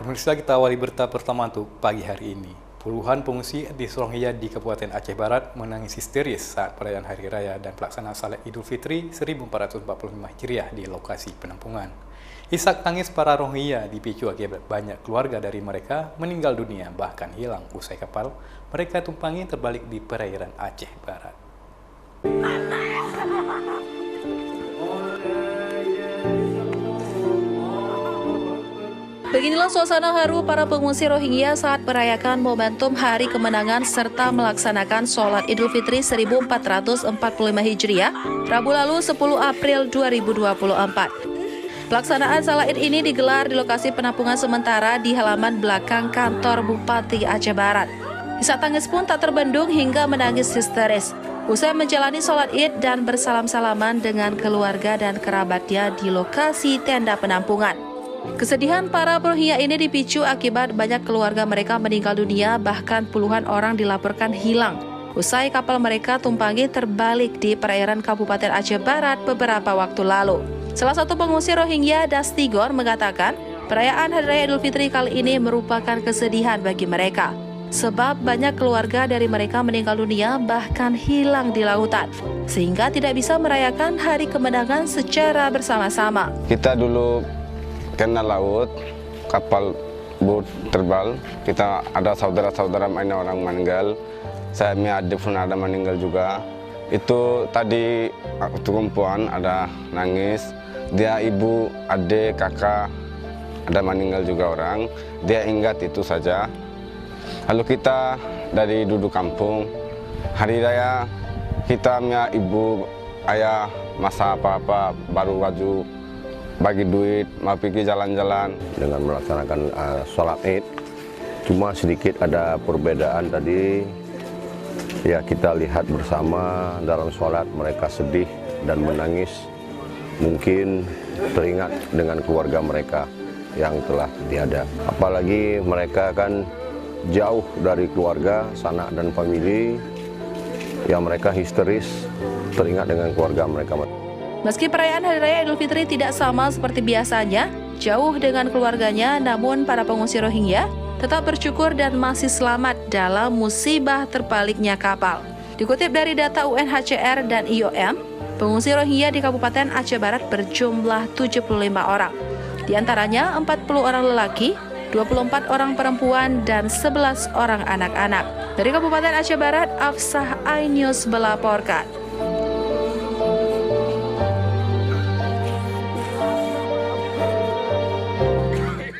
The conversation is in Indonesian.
Pemirsa, kita awali berita pertama untuk pagi hari ini. Puluhan pengungsi etnis Rohingya di Kabupaten Aceh Barat menangis histeris saat perayaan Hari Raya dan pelaksanaan Salat Idul Fitri 1445 Hijriah di lokasi penampungan. Isak tangis para Rohingya dipicu akibat banyak keluarga dari mereka meninggal dunia bahkan hilang usai kapal mereka tumpangi terbalik di perairan Aceh Barat. Beginilah suasana haru para pengungsi Rohingya saat merayakan momentum Hari Kemenangan serta melaksanakan Sholat Idul Fitri 1445 Hijriah, Rabu lalu 10 April 2024. Pelaksanaan Salat Id ini digelar di lokasi penampungan sementara di halaman belakang kantor Bupati Aceh Barat. Isak tangis pun tak terbendung hingga menangis histeris. Usai menjalani Sholat Id dan bersalam-salaman dengan keluarga dan kerabatnya di lokasi tenda penampungan. Kesedihan para Rohingya ini dipicu akibat banyak keluarga mereka meninggal dunia, bahkan puluhan orang dilaporkan hilang usai kapal mereka tumpangi terbalik di perairan Kabupaten Aceh Barat beberapa waktu lalu. Salah satu pengungsi Rohingya, Dastigor, mengatakan perayaan Hari Raya Idul Fitri kali ini merupakan kesedihan bagi mereka, sebab banyak keluarga dari mereka meninggal dunia bahkan hilang di lautan, sehingga tidak bisa merayakan Hari Kemenangan secara bersama-sama. Kita dulu kena laut, kapal boat terbal, kita ada saudara-saudara mana orang meninggal, saya punya adik pun ada meninggal juga. Itu tadi waktu perempuan ada nangis, dia ibu, adik, kakak ada meninggal juga orang, dia ingat itu saja. Lalu kita dari duduk kampung, hari raya kita punya ibu, ayah masa apa-apa baru baju, bagi duit, mau pergi jalan-jalan. Dengan melaksanakan sholat Id, cuma sedikit ada perbedaan tadi. Ya, kita lihat bersama dalam sholat mereka sedih dan menangis. Mungkin teringat dengan keluarga mereka yang telah tiada. Apalagi mereka kan jauh dari keluarga, sanak dan famili. Yang mereka histeris, teringat dengan keluarga mereka. Meski perayaan Hari Raya Idul Fitri tidak sama seperti biasanya, jauh dengan keluarganya, namun para pengungsi Rohingya tetap bersyukur dan masih selamat dalam musibah terbaliknya kapal. Dikutip dari data UNHCR dan IOM, pengungsi Rohingya di Kabupaten Aceh Barat berjumlah 75 orang. Di antaranya 40 orang lelaki, 24 orang perempuan, dan 11 orang anak-anak. Dari Kabupaten Aceh Barat, Afsah Ainius melaporkan.